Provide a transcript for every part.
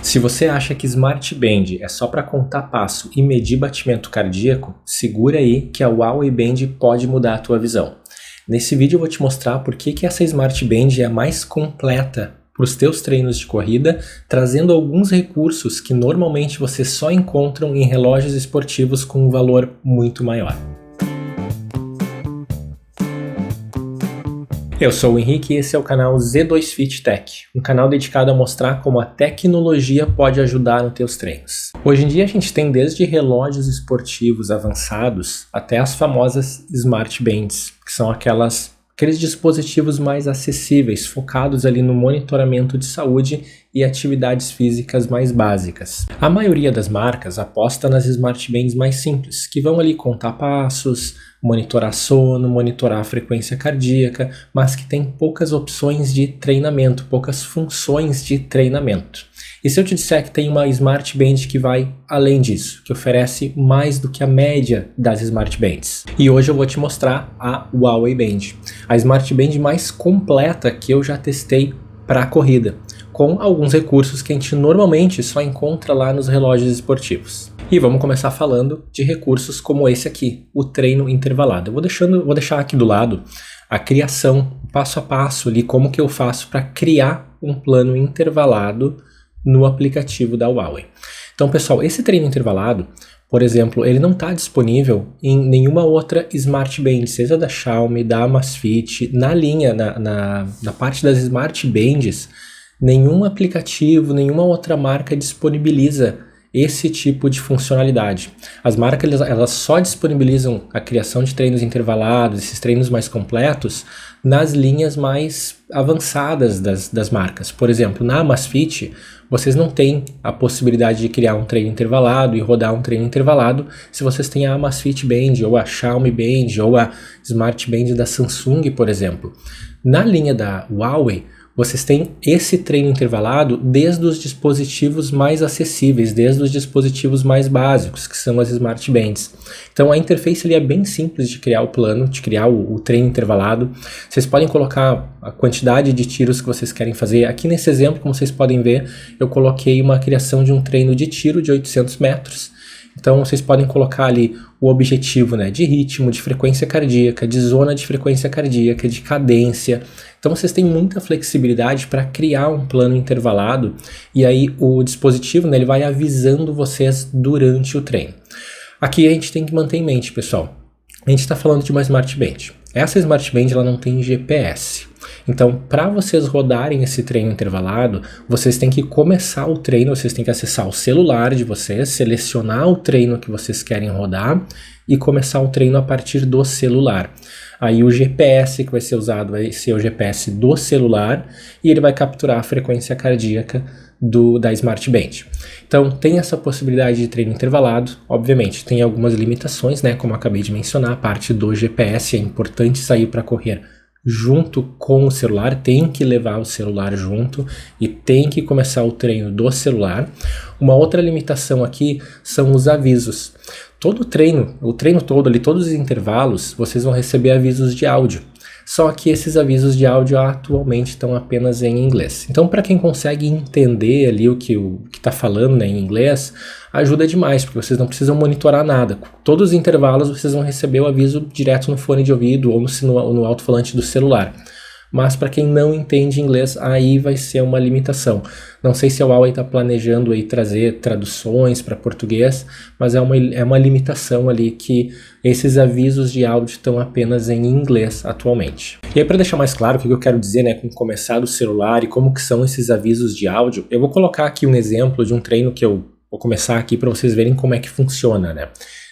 Se você acha que Smart Band é só para contar passo e medir batimento cardíaco, segura aí que a Huawei Band pode mudar a tua visão. Nesse vídeo eu vou te mostrar por que essa Smart Band é a mais completa para os teus treinos de corrida, trazendo alguns recursos que normalmente você só encontra em relógios esportivos com um valor muito maior. Eu sou o Henrique e esse é o canal Z2 Fit Tech, um canal dedicado a mostrar como a tecnologia pode ajudar nos teus treinos. Hoje em dia a gente tem desde relógios esportivos avançados até as famosas Smart Bands, que são aqueles dispositivos mais acessíveis, focados ali no monitoramento de saúde e atividades físicas mais básicas. A maioria das marcas aposta nas Smart Bands mais simples, que vão ali contar passos, monitorar sono, monitorar a frequência cardíaca, mas que tem poucas opções de treinamento, poucas funções de treinamento. E se eu te disser que tem uma Smart Band que vai além disso, que oferece mais do que a média das Smart Bands? E hoje eu vou te mostrar a Huawei Band, a Smart Band mais completa que eu já testei para a corrida, com alguns recursos que a gente normalmente só encontra lá nos relógios esportivos. E vamos começar falando de recursos como esse aqui, o treino intervalado. Eu vou deixar aqui do lado a criação, passo a passo ali, como que eu faço para criar um plano intervalado no aplicativo da Huawei. Então, pessoal, esse treino intervalado, por exemplo, ele não está disponível em nenhuma outra Smart Band, seja da Xiaomi, da Amazfit, na linha, na parte das Smart Bands, nenhum aplicativo, nenhuma outra marca disponibiliza esse tipo de funcionalidade. As marcas elas só disponibilizam a criação de treinos intervalados, esses treinos mais completos, nas linhas mais avançadas das marcas. Por exemplo, na Amazfit, vocês não têm a possibilidade de criar um treino intervalado e rodar um treino intervalado se vocês têm a Amazfit Band, ou a Xiaomi Band, ou a Smart Band da Samsung, por exemplo. Na linha da Huawei, vocês têm esse treino intervalado desde os dispositivos mais acessíveis, desde os dispositivos mais básicos, que são as Smart Bands. Então a interface ali é bem simples de criar o plano, de criar o treino intervalado. Vocês podem colocar a quantidade de tiros que vocês querem fazer. Aqui nesse exemplo, como vocês podem ver, eu coloquei uma criação de um treino de tiro de 800 metros. Então vocês podem colocar ali o objetivo, né, de ritmo, de frequência cardíaca, de zona de frequência cardíaca, de cadência. Então vocês têm muita flexibilidade para criar um plano intervalado e aí o dispositivo, né, ele vai avisando vocês durante o treino. Aqui a gente tem que manter em mente, pessoal, a gente está falando de uma Smart Band. Essa Smart Band ela não tem GPS. Então, para vocês rodarem esse treino intervalado, vocês têm que começar o treino, vocês têm que acessar o celular de vocês, selecionar o treino que vocês querem rodar e começar o treino a partir do celular. Aí o GPS que vai ser usado vai ser o GPS do celular e ele vai capturar a frequência cardíaca da Smart Band. Então tem essa possibilidade de treino intervalado, obviamente tem algumas limitações, né? Como eu acabei de mencionar, a parte do GPS é importante sair para correr junto com o celular, tem que levar o celular junto e tem que começar o treino do celular. Uma outra limitação aqui são os avisos. Todo treino, o treino todo ali, todos os intervalos, vocês vão receber avisos de áudio. Só que esses avisos de áudio atualmente estão apenas em inglês. Então, para quem consegue entender ali o que está falando, né, em inglês, ajuda demais, porque vocês não precisam monitorar nada. Todos os intervalos vocês vão receber o aviso direto no fone de ouvido ou no alto-falante do celular. Mas para quem não entende inglês, aí vai ser uma limitação. Não sei se a Huawei está planejando aí trazer traduções para português, mas é uma limitação ali que esses avisos de áudio estão apenas em inglês atualmente. E aí, para deixar mais claro o que eu quero dizer, né, com começar do celular e como que são esses avisos de áudio, eu vou colocar aqui um exemplo de um treino que eu vou começar aqui para vocês verem como é que funciona, né?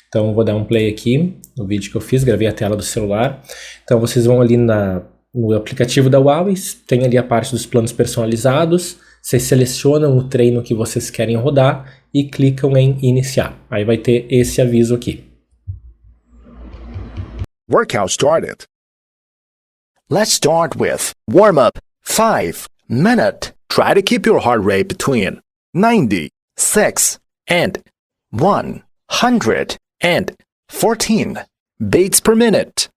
Então eu vou dar um play aqui no vídeo que eu fiz, gravei a tela do celular. Então vocês vão ali no aplicativo da Huawei, tem ali a parte dos planos personalizados, vocês selecionam o treino que vocês querem rodar e clicam em iniciar. Aí vai ter esse aviso aqui. Workout started. Let's start with warm-up 5 minutes. Try to keep your heart rate between 96 and 114 beats per minute.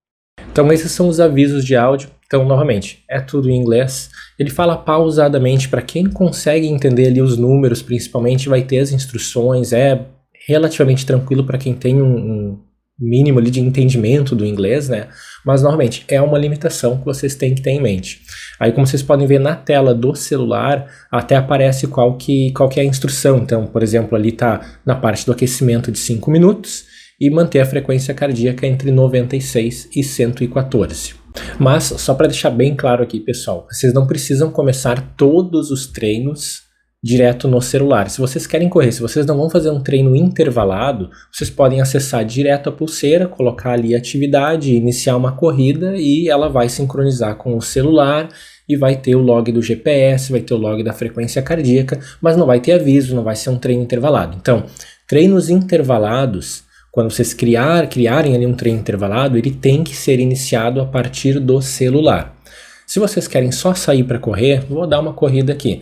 Então esses são os avisos de áudio Então, novamente, é tudo em inglês. Ele fala pausadamente, para quem consegue entender ali os números, principalmente, vai ter as instruções, é relativamente tranquilo para quem tem um mínimo ali de entendimento do inglês, né? Mas, novamente, é uma limitação que vocês têm que ter em mente. Aí, como vocês podem ver na tela do celular, até aparece qual que é a instrução. Então, por exemplo, ali está na parte do aquecimento de 5 minutos e manter a frequência cardíaca entre 96 e 114. Mas, só para deixar bem claro aqui, pessoal, vocês não precisam começar todos os treinos direto no celular. Se vocês querem correr, se vocês não vão fazer um treino intervalado, vocês podem acessar direto a pulseira, colocar ali a atividade, iniciar uma corrida e ela vai sincronizar com o celular e vai ter o log do GPS, vai ter o log da frequência cardíaca, mas não vai ter aviso, não vai ser um treino intervalado. Então, treinos intervalados, quando vocês criarem ali um treino intervalado, ele tem que ser iniciado a partir do celular. Se vocês querem só sair para correr, vou dar uma corrida aqui.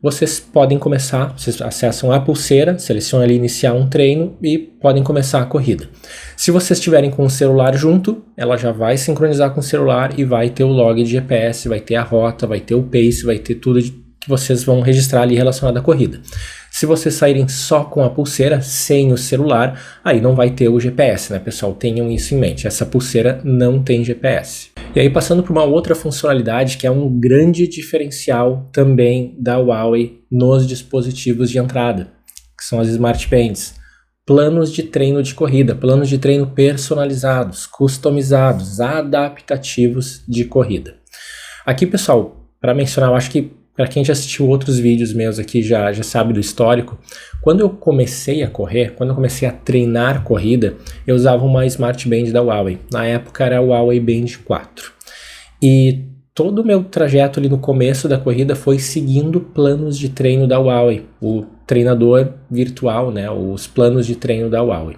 Vocês podem começar, vocês acessam a pulseira, selecionam ali iniciar um treino e podem começar a corrida. Se vocês estiverem com o celular junto, ela já vai sincronizar com o celular e vai ter o log de GPS, vai ter a rota, vai ter o pace, vai ter tudo que vocês vão registrar ali relacionado à corrida. Se vocês saírem só com a pulseira, sem o celular, aí não vai ter o GPS, né, pessoal? Tenham isso em mente, essa pulseira não tem GPS. E aí, passando por uma outra funcionalidade que é um grande diferencial também da Huawei nos dispositivos de entrada, que são as Smart Bands. Planos de treino de corrida, planos de treino personalizados, customizados, adaptativos de corrida. Aqui, pessoal, para mencionar, eu acho que para quem já assistiu outros vídeos meus aqui já sabe do histórico, quando eu comecei a correr, quando eu comecei a treinar corrida, eu usava uma Smart Band da Huawei. Na época era a Huawei Band 4. E todo o meu trajeto ali no começo da corrida foi seguindo planos de treino da Huawei, o treinador virtual, né, os planos de treino da Huawei.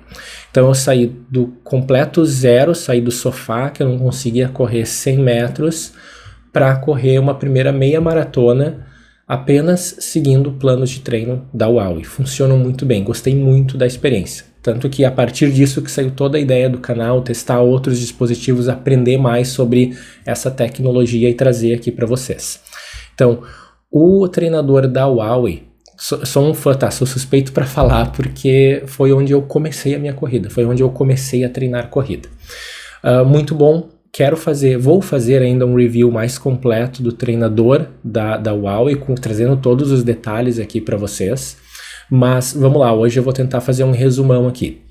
Então eu saí do completo zero, saí do sofá, que eu não conseguia correr 100 metros, para correr uma primeira meia maratona apenas seguindo planos de treino da Huawei. Funcionam muito bem, gostei muito da experiência. Tanto que a partir disso que saiu toda a ideia do canal, testar outros dispositivos, aprender mais sobre essa tecnologia e trazer aqui para vocês. Então, o treinador da Huawei, sou um fã, tá? Sou suspeito para falar porque foi onde eu comecei a minha corrida, foi onde eu comecei a treinar corrida. Muito bom. Vou fazer ainda um review mais completo do treinador da Huawei, trazendo todos os detalhes aqui para vocês. Mas vamos lá, hoje eu vou tentar fazer um resumão aqui.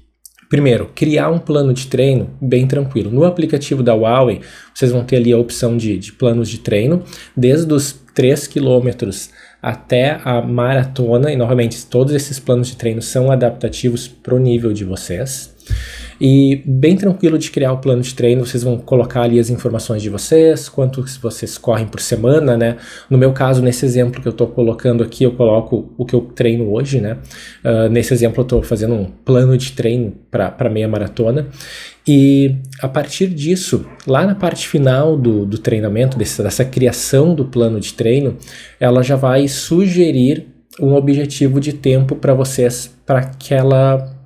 Primeiro, criar um plano de treino bem tranquilo. No aplicativo da Huawei, vocês vão ter ali a opção de planos de treino, desde os 3 km até a maratona, e novamente todos esses planos de treino são adaptativos para o nível de vocês. E bem tranquilo de criar o plano de treino, vocês vão colocar ali as informações de vocês, quanto vocês correm por semana, né? No meu caso, nesse exemplo que eu estou colocando aqui, eu coloco o que eu treino hoje, né? Nesse exemplo eu estou fazendo um plano de treino para meia maratona. E a partir disso, lá na parte final do treinamento, dessa criação do plano de treino, ela já vai sugerir um objetivo de tempo para vocês, para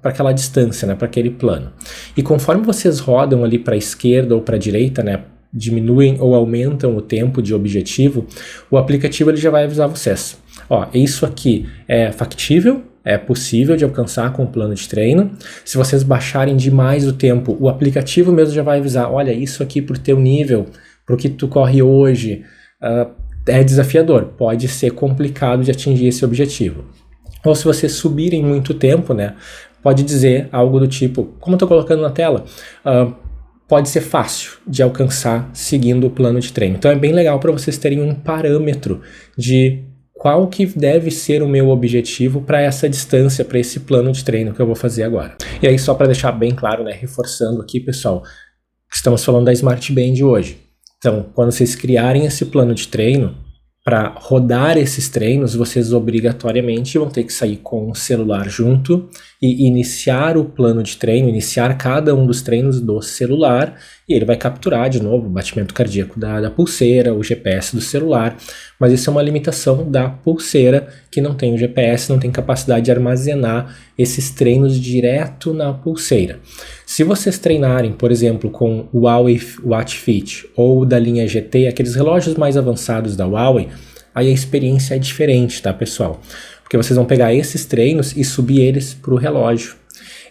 aquela distância, né, para aquele plano. E conforme vocês rodam ali para a esquerda ou para a direita, né, diminuem ou aumentam o tempo de objetivo, o aplicativo ele já vai avisar vocês. Ó, isso aqui é factível, é possível de alcançar com o plano de treino. Se vocês baixarem demais o tempo, o aplicativo mesmo já vai avisar, olha, isso aqui pro teu nível, pro que tu corre hoje, é desafiador, pode ser complicado de atingir esse objetivo. Ou se vocês subirem muito tempo, né, pode dizer algo do tipo, como eu estou colocando na tela, pode ser fácil de alcançar seguindo o plano de treino. Então é bem legal para vocês terem um parâmetro de qual que deve ser o meu objetivo para essa distância, para esse plano de treino que eu vou fazer agora. E aí só para deixar bem claro, né, reforçando aqui, pessoal, estamos falando da Smart Band hoje. Então, quando vocês criarem esse plano de treino, para rodar esses treinos, vocês obrigatoriamente vão ter que sair com o celular junto e iniciar o plano de treino, iniciar cada um dos treinos do celular e ele vai capturar de novo o batimento cardíaco da pulseira, o GPS do celular, mas isso é uma limitação da pulseira, que não tem o GPS, não tem capacidade de armazenar esses treinos direto na pulseira. Se vocês treinarem, por exemplo, com o Huawei Watch Fit ou da linha GT, aqueles relógios mais avançados da Huawei, aí a experiência é diferente, tá, pessoal? Porque vocês vão pegar esses treinos e subir eles para o relógio.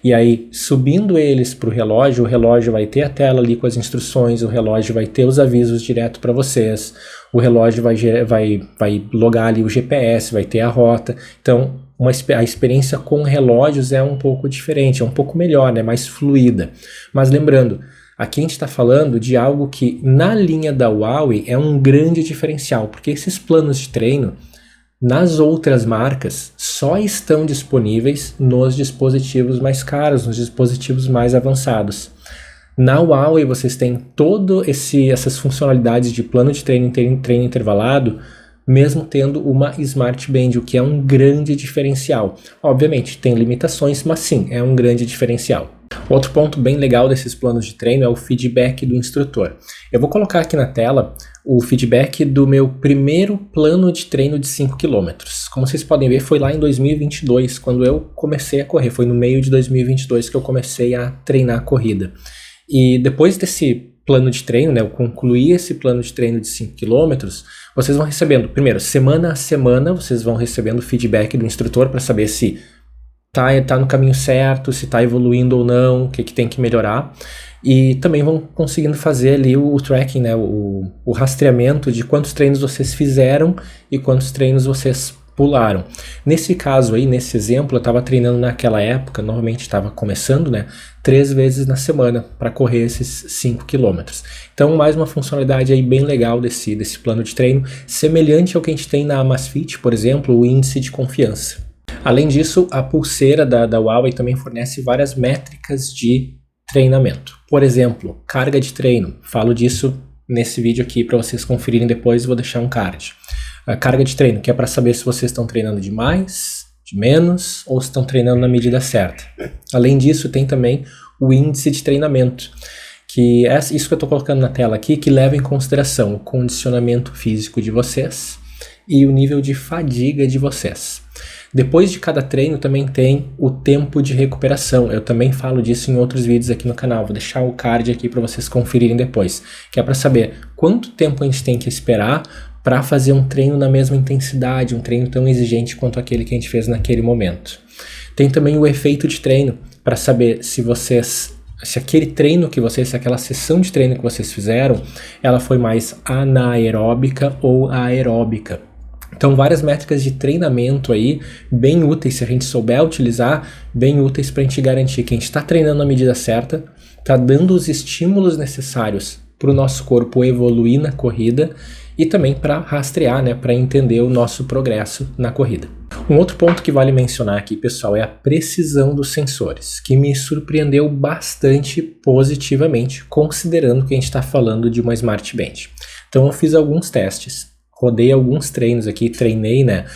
E aí, subindo eles para o relógio vai ter a tela ali com as instruções, o relógio vai ter os avisos direto para vocês, o relógio vai logar ali o GPS, vai ter a rota. Então, a experiência com relógios é um pouco diferente, é um pouco melhor, né? Mais fluida. Mas lembrando, aqui a gente está falando de algo que na linha da Huawei é um grande diferencial, porque esses planos de treino nas outras marcas só estão disponíveis nos dispositivos mais caros, nos dispositivos mais avançados. Na Huawei vocês têm todas essas funcionalidades de plano de treino intervalado, mesmo tendo uma Smart Band, o que é um grande diferencial. Obviamente tem limitações, mas sim, é um grande diferencial. Outro ponto bem legal desses planos de treino é o feedback do instrutor. Eu vou colocar aqui na tela o feedback do meu primeiro plano de treino de 5 km. Como vocês podem ver, foi lá em 2022, quando eu comecei a correr. Foi no meio de 2022 que eu comecei a treinar a corrida. E depois desse plano de treino, né, eu concluí esse plano de treino de 5 km, vocês vão recebendo, primeiro, semana a semana, vocês vão recebendo feedback do instrutor para saber se tá no caminho certo, se tá evoluindo ou não, o que tem que melhorar. E também vão conseguindo fazer ali o tracking, né, o rastreamento de quantos treinos vocês fizeram e quantos treinos vocês pularam. Nesse caso aí, nesse exemplo, eu estava treinando naquela época, normalmente estava começando, né, 3 vezes na semana para correr esses 5 km. Então, mais uma funcionalidade aí bem legal desse plano de treino, semelhante ao que a gente tem na Amazfit, por exemplo, o índice de confiança. Além disso, a pulseira da Huawei também fornece várias métricas de treinamento. Por exemplo, carga de treino. Falo disso nesse vídeo aqui para vocês conferirem depois, vou deixar um card. A carga de treino, que é para saber se vocês estão treinando de mais, de menos, ou se estão treinando na medida certa. Além disso, tem também o índice de treinamento, que é isso que eu estou colocando na tela aqui, que leva em consideração o condicionamento físico de vocês e o nível de fadiga de vocês. Depois de cada treino também tem o tempo de recuperação. Eu também falo disso em outros vídeos aqui no canal. Vou deixar o card aqui para vocês conferirem depois. Que é para saber quanto tempo a gente tem que esperar para fazer um treino na mesma intensidade, um treino tão exigente quanto aquele que a gente fez naquele momento. Tem também o efeito de treino, para saber se aquele treino se aquela sessão de treino que vocês fizeram, ela foi mais anaeróbica ou aeróbica. Então, várias métricas de treinamento aí, bem úteis, se a gente souber utilizar, bem úteis para a gente garantir que a gente está treinando na medida certa, está dando os estímulos necessários para o nosso corpo evoluir na corrida e também para rastrear, né, para entender o nosso progresso na corrida. Um outro ponto que vale mencionar aqui, pessoal, é a precisão dos sensores, que me surpreendeu bastante positivamente, considerando que a gente está falando de uma Smart Band. Então, eu fiz alguns testes. Rodei alguns treinos aqui, treinei, né,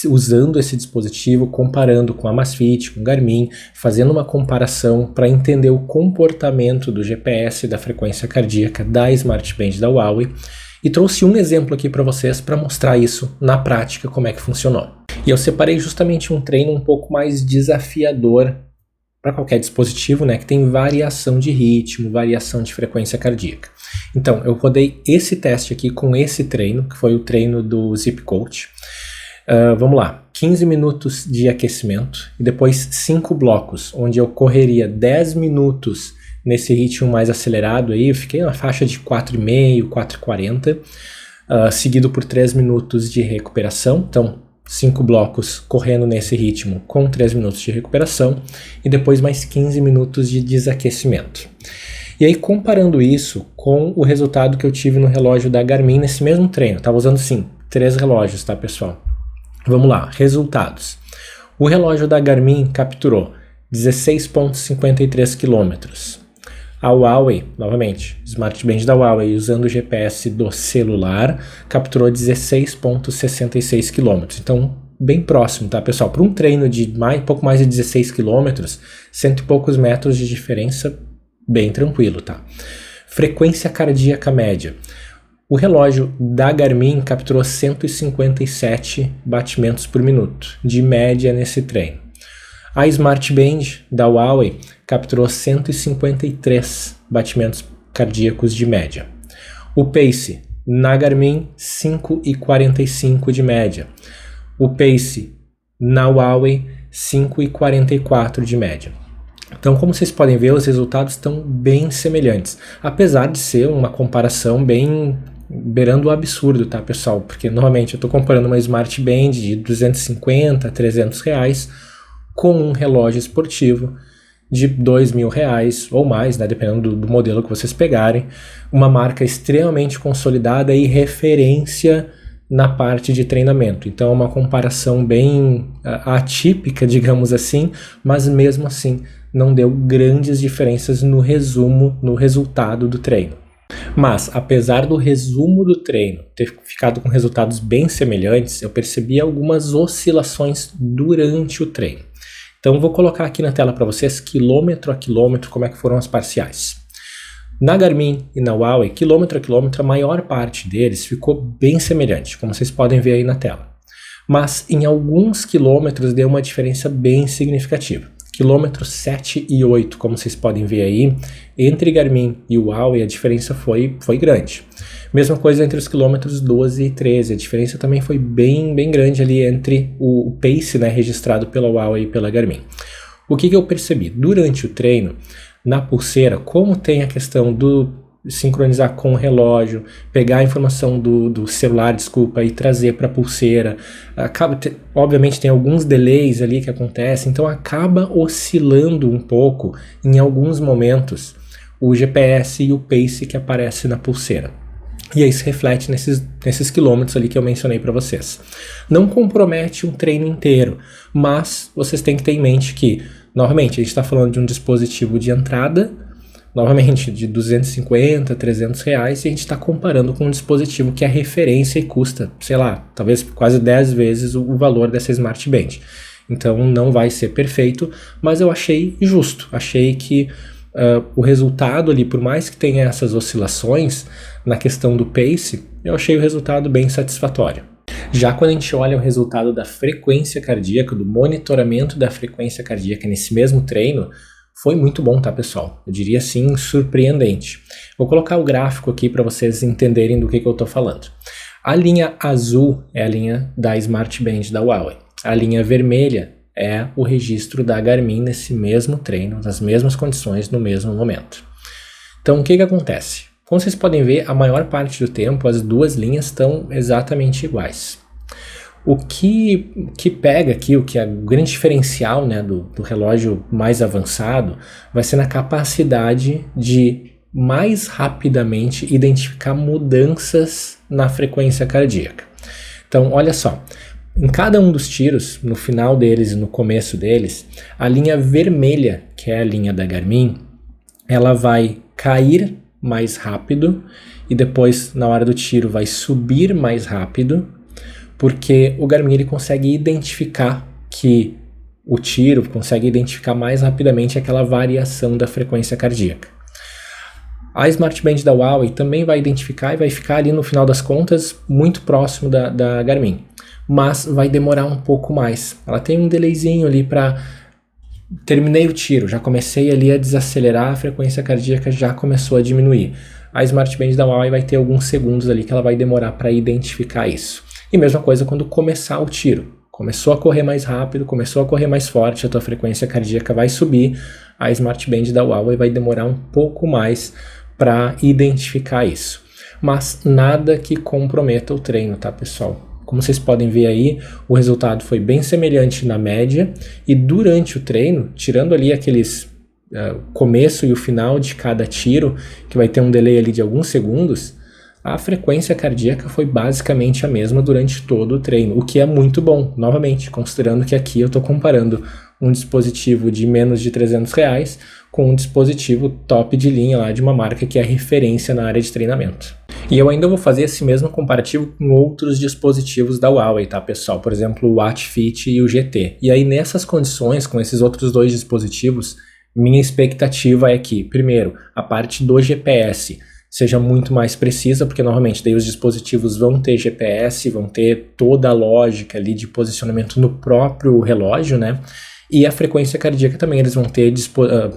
usando esse dispositivo, comparando com a Amazfit, com o Garmin, fazendo uma comparação para entender o comportamento do GPS, da frequência cardíaca da Smart Band da Huawei, e trouxe um exemplo aqui para vocês para mostrar isso na prática, como é que funcionou. E eu separei justamente um treino um pouco mais desafiador para qualquer dispositivo, né, que tem variação de ritmo, variação de frequência cardíaca. Então, eu rodei esse teste aqui com esse treino, que foi o treino do Zip Coach. Vamos lá, 15 minutos de aquecimento e depois 5 blocos, onde eu correria 10 minutos nesse ritmo mais acelerado aí, eu fiquei na faixa de 4,5, 4,40, seguido por 3 minutos de recuperação, então 5 blocos correndo nesse ritmo com 3 minutos de recuperação e depois mais 15 minutos de desaquecimento. E aí, comparando isso com o resultado que eu tive no relógio da Garmin nesse mesmo treino, estava usando sim 3 relógios, tá, pessoal? Vamos lá, resultados. O relógio da Garmin capturou 16,53 km. A Huawei, novamente, Smart Band da Huawei, usando o GPS do celular, capturou 16,66 km. Então, bem próximo, tá, pessoal? Para um treino de pouco mais de 16 km, 100 e poucos metros de diferença, bem tranquilo, tá? Frequência cardíaca média. O relógio da Garmin capturou 157 batimentos por minuto, de média nesse treino. A Smart Band da Huawei capturou 153 batimentos cardíacos de média. O Pace na Garmin, 5,45 de média. O Pace na Huawei, 5,44 de média. Então, como vocês podem ver, os resultados estão bem semelhantes, apesar de ser uma comparação bem beirando o absurdo, tá, pessoal? Porque, novamente, eu estou comparando uma Smart Band de 250, 300 reais com um relógio esportivo de R$2.000 ou mais, né, dependendo do modelo que vocês pegarem, uma marca extremamente consolidada e referência na parte de treinamento. Então é uma comparação bem atípica, digamos assim, mas mesmo assim não deu grandes diferenças no resumo, no resultado do treino. Mas, apesar do resumo do treino ter ficado com resultados bem semelhantes, eu percebi algumas oscilações durante o treino. Então vou colocar aqui na tela para vocês, quilômetro a quilômetro, como é que foram as parciais. Na Garmin e na Huawei, quilômetro a quilômetro, a maior parte deles ficou bem semelhante, como vocês podem ver aí na tela. Mas em alguns quilômetros deu uma diferença bem significativa. Quilômetro 7 e 8, como vocês podem ver aí, entre Garmin e Huawei a diferença foi grande. Mesma coisa entre os quilômetros 12 e 13, a diferença também foi bem grande ali entre o Pace, né, registrado pela Huawei e pela Garmin. O que eu percebi? Durante o treino, na pulseira, como tem a questão do sincronizar com o relógio, pegar a informação do celular, e trazer para a pulseira, obviamente tem alguns delays ali que acontecem, então acaba oscilando um pouco em alguns momentos o GPS e o Pace que aparece na pulseira. E aí se reflete nesses quilômetros ali que eu mencionei para vocês. Não compromete um treino inteiro, mas vocês têm que ter em mente que, novamente, a gente está falando de um dispositivo de entrada, novamente de 250, 300 reais, e a gente está comparando com um dispositivo que é referência e custa, sei lá, talvez quase 10 vezes o valor dessa Smart Band. Então não vai ser perfeito, mas eu achei justo, achei que o resultado ali, por mais que tenha essas oscilações na questão do pace, eu achei o resultado bem satisfatório. Já quando a gente olha o resultado da frequência cardíaca, do monitoramento da frequência cardíaca nesse mesmo treino, foi muito bom, tá, pessoal? Eu diria assim, surpreendente. Vou colocar o gráfico aqui para vocês entenderem do que eu estou falando. A linha azul é a linha da Smart Band da Huawei. A linha vermelha é o registro da Garmin nesse mesmo treino, nas mesmas condições, no mesmo momento. Então, o que acontece? Como vocês podem ver, a maior parte do tempo as duas linhas estão exatamente iguais. O que pega aqui, o que é o grande diferencial, né, do relógio mais avançado, vai ser na capacidade de mais rapidamente identificar mudanças na frequência cardíaca. Então, olha só. Em cada um dos tiros, no final deles e no começo deles, a linha vermelha, que é a linha da Garmin, ela vai cair mais rápido e depois, na hora do tiro, vai subir mais rápido, porque o Garmin ele consegue identificar que o tiro consegue identificar mais rapidamente aquela variação da frequência cardíaca. A Smart Band da Huawei também vai identificar e vai ficar ali no final das contas muito próximo da Garmin. Mas vai demorar um pouco mais. Ela tem um delayzinho ali para... Terminei o tiro, já comecei ali a desacelerar, a frequência cardíaca já começou a diminuir. A Smart Band da Huawei vai ter alguns segundos ali que ela vai demorar para identificar isso. E mesma coisa quando começar o tiro. Começou a correr mais rápido, começou a correr mais forte, a tua frequência cardíaca vai subir. A Smart Band da Huawei vai demorar um pouco mais para identificar isso. Mas nada que comprometa o treino, tá, pessoal? Como vocês podem ver aí, o resultado foi bem semelhante na média e durante o treino, tirando ali aqueles começo e o final de cada tiro, que vai ter um delay ali de alguns segundos, a frequência cardíaca foi basicamente a mesma durante todo o treino, o que é muito bom, novamente, considerando que aqui eu estou comparando um dispositivo de menos de 300 reais com um dispositivo top de linha lá de uma marca que é referência na área de treinamento. E eu ainda vou fazer esse mesmo comparativo com outros dispositivos da Huawei, tá, pessoal? Por exemplo, o Watch Fit e o GT. E aí, nessas condições, com esses outros dois dispositivos, minha expectativa é que, primeiro, a parte do GPS seja muito mais precisa, porque novamente daí os dispositivos vão ter GPS, vão ter toda a lógica ali de posicionamento no próprio relógio, né? E a frequência cardíaca também, eles vão ter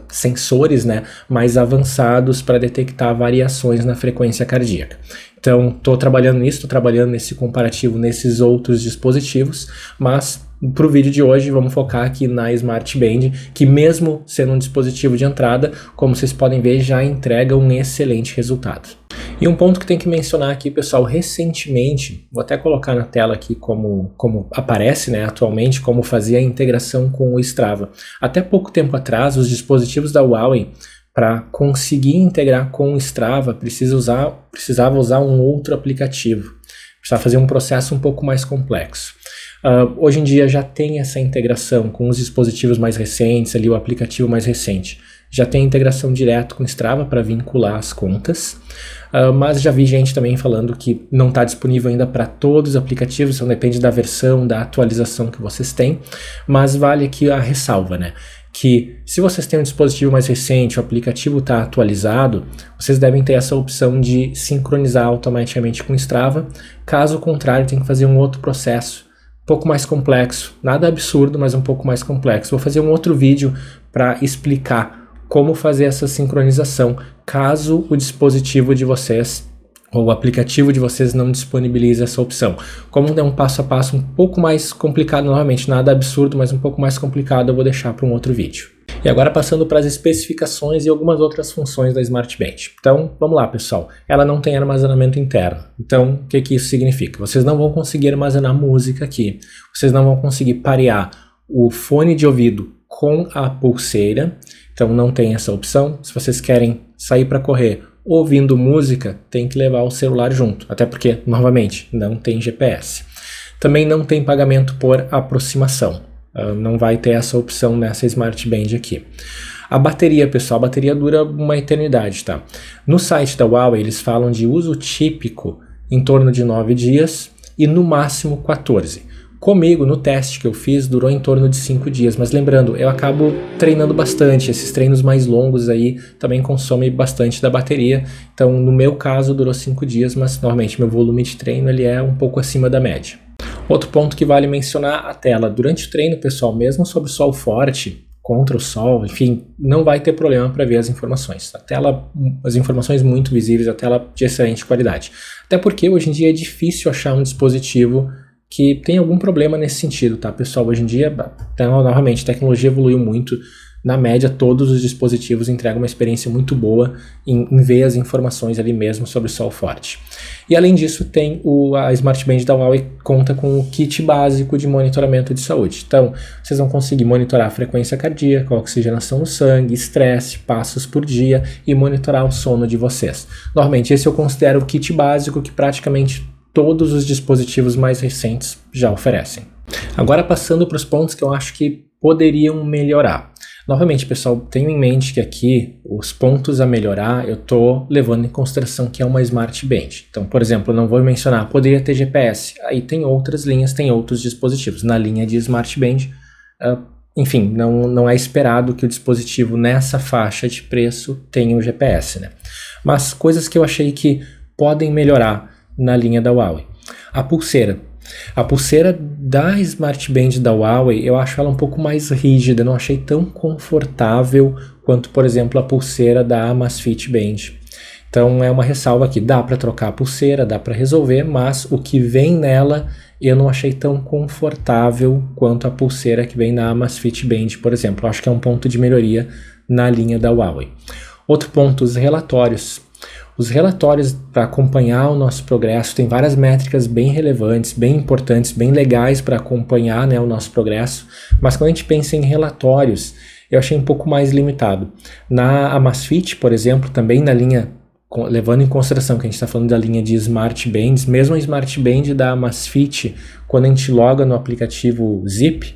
sensores, né, mais avançados para detectar variações na frequência cardíaca. Então, estou trabalhando nisso, estou trabalhando nesse comparativo nesses outros dispositivos, mas para o vídeo de hoje vamos focar aqui na Smart Band, que mesmo sendo um dispositivo de entrada, como vocês podem ver, já entrega um excelente resultado. E um ponto que tem que mencionar aqui, pessoal, recentemente, vou até colocar na tela aqui como aparece, né, atualmente, como fazer a integração com o Strava. Até pouco tempo atrás, os dispositivos da Huawei, para conseguir integrar com o Strava, precisava usar um outro aplicativo, precisava fazer um processo um pouco mais complexo. Hoje em dia já tem essa integração com os dispositivos mais recentes, ali o aplicativo mais recente. Já tem integração direto com o Strava para vincular as contas, mas já vi gente também falando que não está disponível ainda para todos os aplicativos, então depende da versão, da atualização que vocês têm, mas vale aqui a ressalva, né? Que se vocês têm um dispositivo mais recente, o aplicativo está atualizado, vocês devem ter essa opção de sincronizar automaticamente com o Strava, caso contrário tem que fazer um outro processo, um pouco mais complexo, nada absurdo, mas um pouco mais complexo. Vou fazer um outro vídeo para explicar como fazer essa sincronização, caso o dispositivo de vocês ou o aplicativo de vocês não disponibilize essa opção. Como é um passo a passo um pouco mais complicado, novamente, nada absurdo, mas um pouco mais complicado, eu vou deixar para um outro vídeo. E agora passando para as especificações e algumas outras funções da Smart Band. Então, vamos lá, pessoal. Ela não tem armazenamento interno. Então, o que isso significa? Vocês não vão conseguir armazenar música aqui. Vocês não vão conseguir parear o fone de ouvido com a pulseira. Então, não tem essa opção. Se vocês querem sair para correr ouvindo música, tem que levar o celular junto, até porque, novamente, não tem GPS. Também não tem pagamento por aproximação, não vai ter essa opção nessa Smart Band aqui. A bateria, pessoal, a bateria dura uma eternidade, tá? No site da Huawei, eles falam de uso típico em torno de 9 dias e no máximo 14. Comigo, no teste que eu fiz, durou em torno de 5 dias, mas lembrando, eu acabo treinando bastante, esses treinos mais longos aí também consomem bastante da bateria, então no meu caso durou 5 dias, mas normalmente meu volume de treino ele é um pouco acima da média. Outro ponto que vale mencionar, a tela. Durante o treino, pessoal, mesmo sob sol forte, contra o sol, enfim, não vai ter problema para ver as informações. A tela, as informações muito visíveis, a tela de excelente qualidade. Até porque hoje em dia é difícil achar um dispositivo que tem algum problema nesse sentido, tá, pessoal? Hoje em dia, novamente, a tecnologia evoluiu muito. Na média, todos os dispositivos entregam uma experiência muito boa em ver as informações ali mesmo sobre o sol forte. E além disso, tem a Smart Band da Huawei conta com o kit básico de monitoramento de saúde. Então, vocês vão conseguir monitorar a frequência cardíaca, a oxigenação no sangue, estresse, passos por dia e monitorar o sono de vocês. Normalmente, esse eu considero o kit básico que praticamente todos os dispositivos mais recentes já oferecem. Agora passando para os pontos que eu acho que poderiam melhorar. Novamente, pessoal, tenho em mente que aqui os pontos a melhorar eu estou levando em consideração que é uma Smart Band. Então, por exemplo, eu não vou mencionar, poderia ter GPS. Aí tem outras linhas, tem outros dispositivos. Na linha de Smart Band, enfim, não é esperado que o dispositivo nessa faixa de preço tenha o GPS, né? Mas coisas que eu achei que podem melhorar na linha da Huawei. A pulseira. A pulseira da Smart Band da Huawei, eu acho ela um pouco mais rígida, não achei tão confortável quanto, por exemplo, a pulseira da Amazfit Band. Então é uma ressalva aqui, dá para trocar a pulseira, dá para resolver, mas o que vem nela eu não achei tão confortável quanto a pulseira que vem na Amazfit Band, por exemplo. Eu acho que é um ponto de melhoria na linha da Huawei. Outro ponto, os relatórios. Os relatórios para acompanhar o nosso progresso, tem várias métricas bem relevantes, bem importantes, bem legais para acompanhar, né, o nosso progresso, mas quando a gente pensa em relatórios, eu achei um pouco mais limitado. Na Amazfit, por exemplo, também na linha, levando em consideração que a gente está falando da linha de Smart Bands, mesmo a Smart Band da Amazfit, quando a gente loga no aplicativo Zip,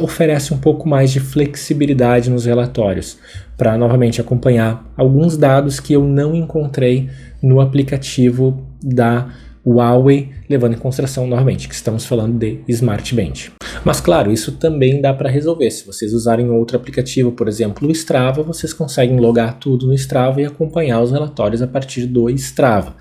oferece um pouco mais de flexibilidade nos relatórios, para novamente acompanhar alguns dados que eu não encontrei no aplicativo da Huawei, levando em consideração novamente que estamos falando de Smart Band. Mas claro, isso também dá para resolver. Se vocês usarem outro aplicativo, por exemplo, o Strava, vocês conseguem logar tudo no Strava e acompanhar os relatórios a partir do Strava.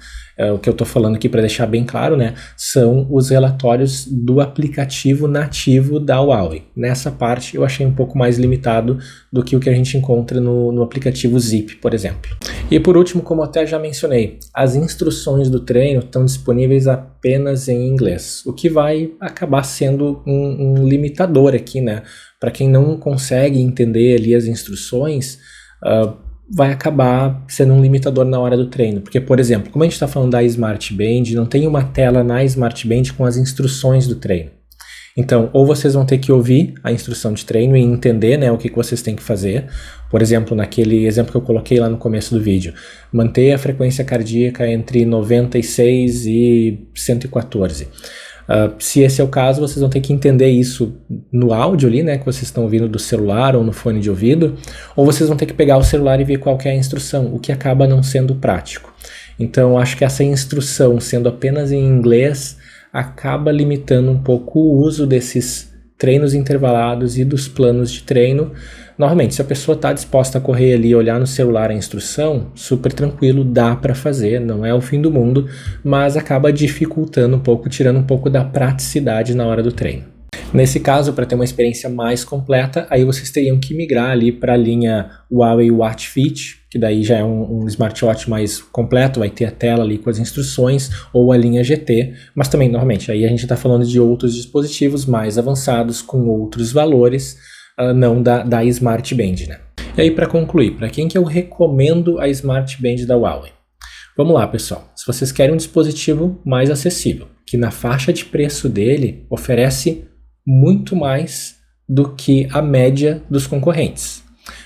O que eu estou falando aqui para deixar bem claro, né, são os relatórios do aplicativo nativo da Huawei. Nessa parte eu achei um pouco mais limitado do que o que a gente encontra no aplicativo Zip, por exemplo. E por último, como até já mencionei, as instruções do treino estão disponíveis apenas em inglês, o que vai acabar sendo um limitador aqui, né? Para quem não consegue entender ali as instruções, vai acabar sendo um limitador na hora do treino. Porque, por exemplo, como a gente está falando da Smart Band, não tem uma tela na Smart Band com as instruções do treino. Então, ou vocês vão ter que ouvir a instrução de treino e entender, né, o que vocês têm que fazer. Por exemplo, naquele exemplo que eu coloquei lá no começo do vídeo, manter a frequência cardíaca entre 96 e 114. Se esse é o caso, vocês vão ter que entender isso no áudio ali, né, que vocês estão ouvindo do celular ou no fone de ouvido, ou vocês vão ter que pegar o celular e ver qual que é a instrução, o que acaba não sendo prático. Então, acho que essa instrução, sendo apenas em inglês, acaba limitando um pouco o uso desses treinos intervalados e dos planos de treino. Novamente, se a pessoa está disposta a correr ali e olhar no celular a instrução, super tranquilo, dá para fazer, não é o fim do mundo, mas acaba dificultando um pouco, tirando um pouco da praticidade na hora do treino. Nesse caso, para ter uma experiência mais completa, aí vocês teriam que migrar ali para a linha Huawei Watch Fit, que daí já é um smartwatch mais completo, vai ter a tela ali com as instruções, ou a linha GT, mas também, normalmente, aí a gente está falando de outros dispositivos mais avançados, com outros valores, não da Smart Band, né? E aí, para concluir, para quem que eu recomendo a Smart Band da Huawei? Vamos lá, pessoal. Se vocês querem um dispositivo mais acessível, que na faixa de preço dele oferece muito mais do que a média dos concorrentes.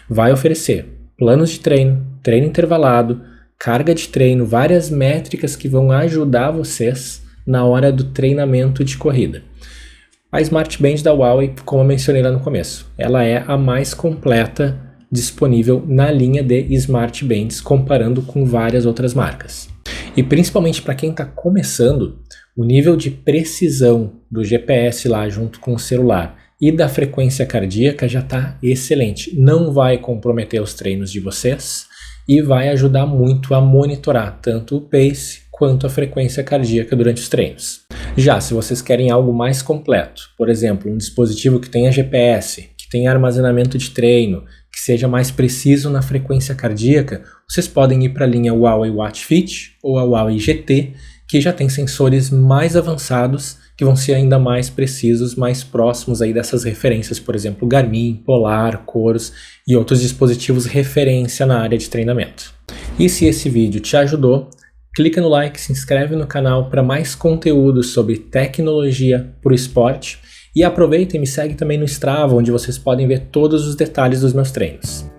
Vai oferecer planos de treino, treino intervalado, carga de treino, várias métricas que vão ajudar vocês na hora do treinamento de corrida. A Smart Band da Huawei, como eu mencionei lá no começo, ela é a mais completa disponível na linha de Smart Bands, comparando com várias outras marcas. E principalmente para quem está começando, o nível de precisão do GPS lá junto com o celular e da frequência cardíaca já está excelente. Não vai comprometer os treinos de vocês e vai ajudar muito a monitorar tanto o pace quanto a frequência cardíaca durante os treinos. Já se vocês querem algo mais completo, por exemplo, um dispositivo que tenha GPS, que tenha armazenamento de treino, que seja mais preciso na frequência cardíaca, vocês podem ir para a linha Huawei Watch Fit ou a Huawei GT, que já tem sensores mais avançados, que vão ser ainda mais precisos, mais próximos aí dessas referências, por exemplo, Garmin, Polar, Coros e outros dispositivos referência na área de treinamento. E se esse vídeo te ajudou, clica no like, se inscreve no canal para mais conteúdo sobre tecnologia para o esporte e aproveita e me segue também no Strava, onde vocês podem ver todos os detalhes dos meus treinos.